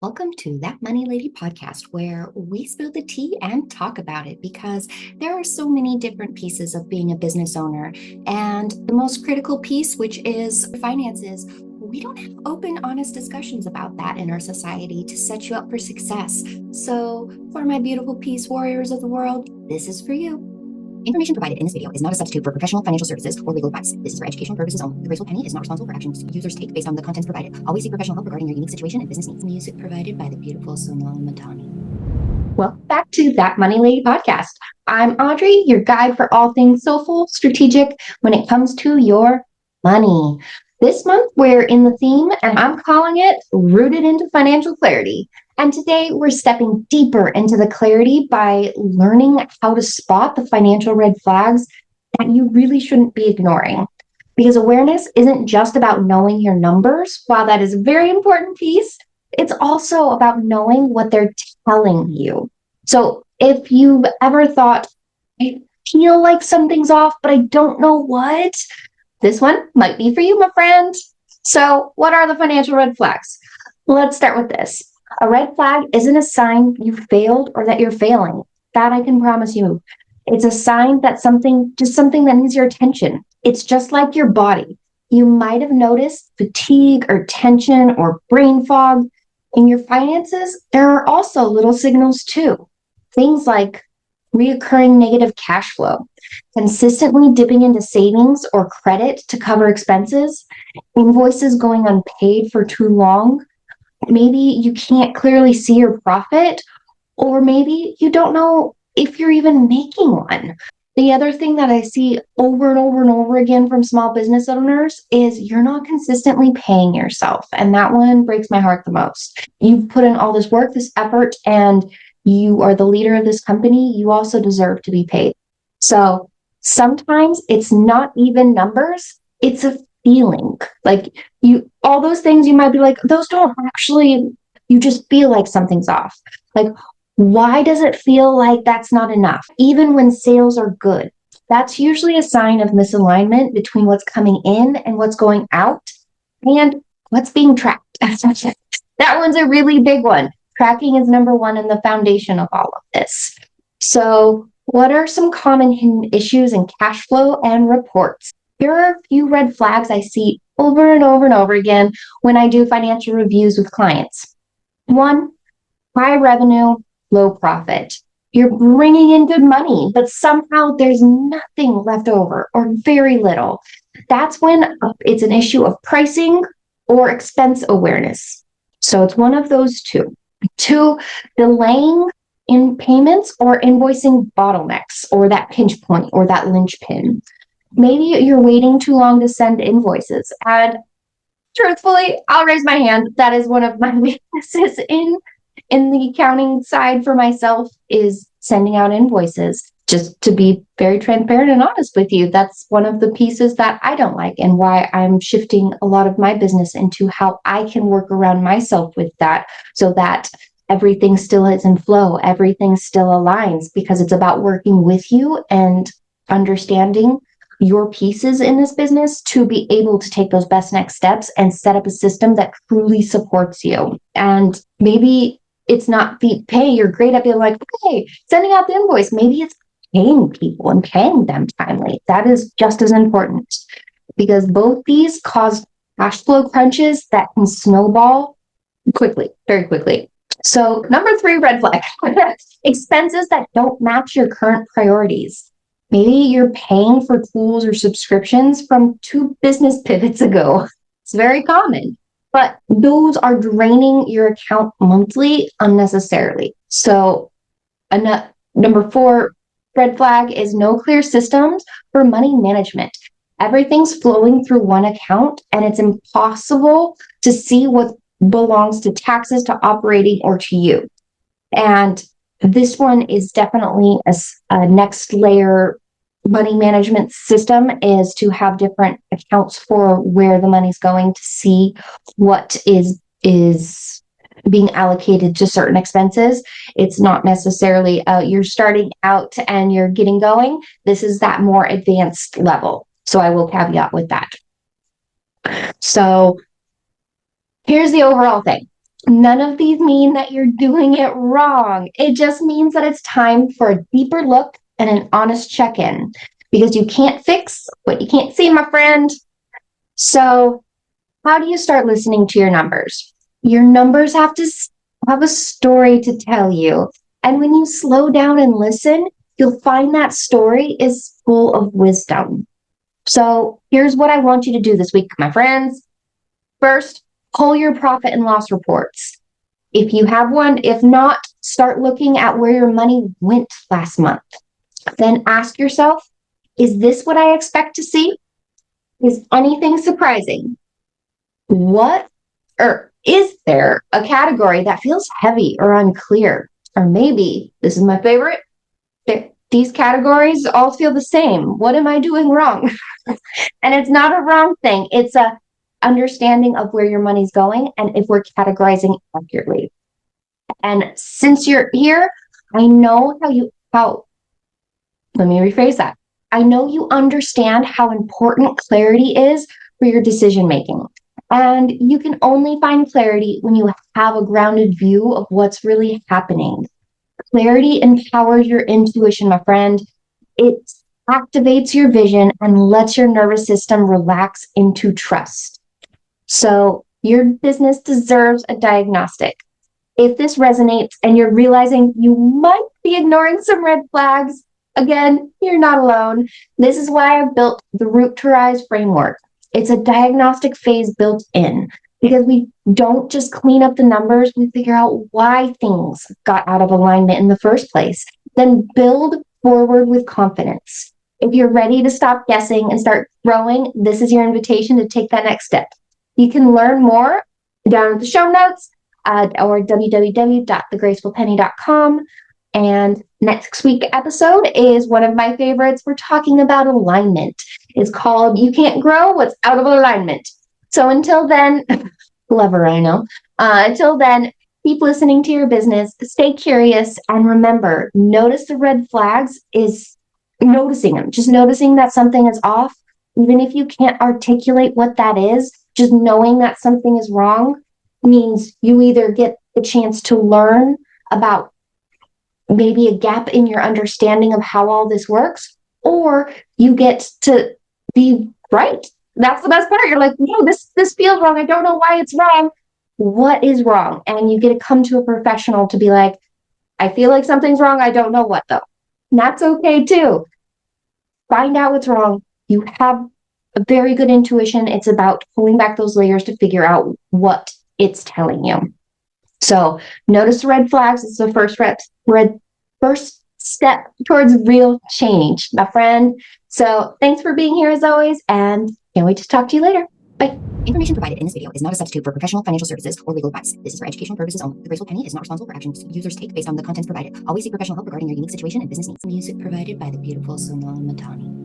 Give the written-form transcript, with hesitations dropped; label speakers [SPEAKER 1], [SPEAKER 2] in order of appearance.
[SPEAKER 1] Welcome to That Money Lady podcast, where we spill the tea and talk about it because there are so many different pieces of being a business owner. And the most critical piece, which is finances, we don't have open, honest discussions about that in our society to set you up for success. So, for my beautiful peace warriors of the world, this is for you. Information provided in this video is not a substitute for professional financial services or legal advice. This is for educational purposes only. The graceful penny is not responsible for actions users take based on the contents provided. Always seek professional help regarding your unique situation and business needs. Music provided by the beautiful Sonal Madani. Welcome back to That Money Lady podcast. I'm Audrey, your guide for all things soulful, strategic when it comes to your money. This month, we're in the theme, and I'm calling it Rooted into Financial Clarity. And today we're stepping deeper into the clarity by learning how to spot the financial red flags that you really shouldn't be ignoring. Because awareness isn't just about knowing your numbers. While that is a very important piece, it's also about knowing what they're telling you. So if you've ever thought, I feel like something's off, but I don't know what, this one might be for you, my friend. So what are the financial red flags? Let's start with this. A red flag isn't a sign you failed or that you're failing. That I can promise you. It's a sign that something that needs your attention. It's just like your body. You might have noticed fatigue or tension or brain fog. In your finances, there are also little signals too. Things like reoccurring negative cash flow, consistently dipping into savings or credit to cover expenses, invoices going unpaid for too long. Maybe you can't clearly see your profit, or maybe you don't know if you're even making one. The other thing that I see over and over and over again from small business owners is you're not consistently paying yourself. And that one breaks my heart the most. You've put in all this work, this effort, and you are the leader of this company. You also deserve to be paid. So sometimes it's not even numbers, it's a feeling. Like all those things you might be like, those don't actually, you just feel like something's off. Like, why does it feel like that's not enough? Even when sales are good, that's usually a sign of misalignment between what's coming in and what's going out and what's being tracked. That one's a really big one. Tracking is number one in the foundation of all of this. So what are some common hidden issues in cash flow and reports? Here are a few red flags I see over and over and over again when I do financial reviews with clients. One, high revenue, low profit. You're bringing in good money, but somehow there's nothing left over or very little. That's when it's an issue of pricing or expense awareness. So it's one of those two. Two, delaying in payments or invoicing bottlenecks or that pinch point or that linchpin. Maybe you're waiting too long to send invoices. And truthfully, I'll raise my hand. That is one of my weaknesses in the accounting side for myself is sending out invoices. Just to be very transparent and honest with you, that's one of the pieces that I don't like and why I'm shifting a lot of my business into how I can work around myself with that so that everything still is in flow, everything still aligns, because it's about working with you and understanding your pieces in this business to be able to take those best next steps and set up a system that truly supports you. And maybe it's not the pay. You're great at being like, okay, sending out the invoice. Maybe it's paying people and paying them timely. That is just as important because both these cause cash flow crunches that can snowball quickly, very quickly. So number 3, red flag, expenses that don't match your current priorities. Maybe you're paying for tools or subscriptions from 2 business pivots ago. It's very common, but those are draining your account monthly unnecessarily. So number 4, red flag is no clear systems for money management. Everything's flowing through one account and it's impossible to see what belongs to taxes, to operating, or to you. And this one is definitely a next layer money management system is to have different accounts for where the money's going to see what is being allocated to certain expenses. It's not necessarily you're starting out and you're getting going. This is that more advanced level. So I will caveat with that. So here's the overall thing. None of these mean that you're doing it wrong. It just means that it's time for a deeper look and an honest check-in, because you can't fix what you can't see, my friend. So, how do you start listening to your numbers? Your numbers have to have a story to tell you. And when you slow down and listen, you'll find that story is full of wisdom. So, here's what I want you to do this week, my friends. First, pull your profit and loss reports. If you have one, if not, start looking at where your money went last month. Then ask yourself, is this what I expect to see? Is anything surprising? What, or is there a category that feels heavy or unclear? Or maybe, this is my favorite, these categories all feel the same. What am I doing wrong? And it's not a wrong thing. It's a understanding of where your money's going and if we're categorizing accurately. And since you're here, I know let me rephrase that. I know you understand how important clarity is for your decision making. And you can only find clarity when you have a grounded view of what's really happening. Clarity empowers your intuition, my friend. It activates your vision and lets your nervous system relax into trust. So your business deserves a diagnostic. If this resonates and you're realizing you might be ignoring some red flags, again, you're not alone. This is why I've built the Root to Rise framework. It's a diagnostic phase built in, because we don't just clean up the numbers, we figure out why things got out of alignment in the first place, then build forward with confidence. If you're ready to stop guessing and start growing, this is your invitation to take that next step. You can learn more down at the show notes or www.thegracefulpenny.com. And next week's episode is one of my favorites. We're talking about alignment. It's called You Can't Grow What's Out of Alignment. So until then, clever, I know. Until then, keep listening to your business, stay curious, and remember, notice the red flags is noticing them. Just noticing that something is off, even if you can't articulate what that is, just knowing that something is wrong means you either get the chance to learn about maybe a gap in your understanding of how all this works, or you get to be right. That's the best part. You're like, no, this feels wrong. I don't know why it's wrong. What is wrong? And you get to come to a professional to be like, I feel like something's wrong. I don't know what though. And that's okay too. Find out what's wrong. You have a very good intuition. It's about pulling back those layers to figure out what it's telling you. So notice the red flags. It's the first step towards real change, my friend. So thanks for being here as always, and can't wait to talk to you later. Bye. Information provided in this video is not a substitute for professional financial services or legal advice. This is for educational purposes only. The Graceful Penny is not responsible for actions users take based on the contents provided. Always seek professional help regarding your unique situation and business needs. Music provided by the beautiful Sonali Matani.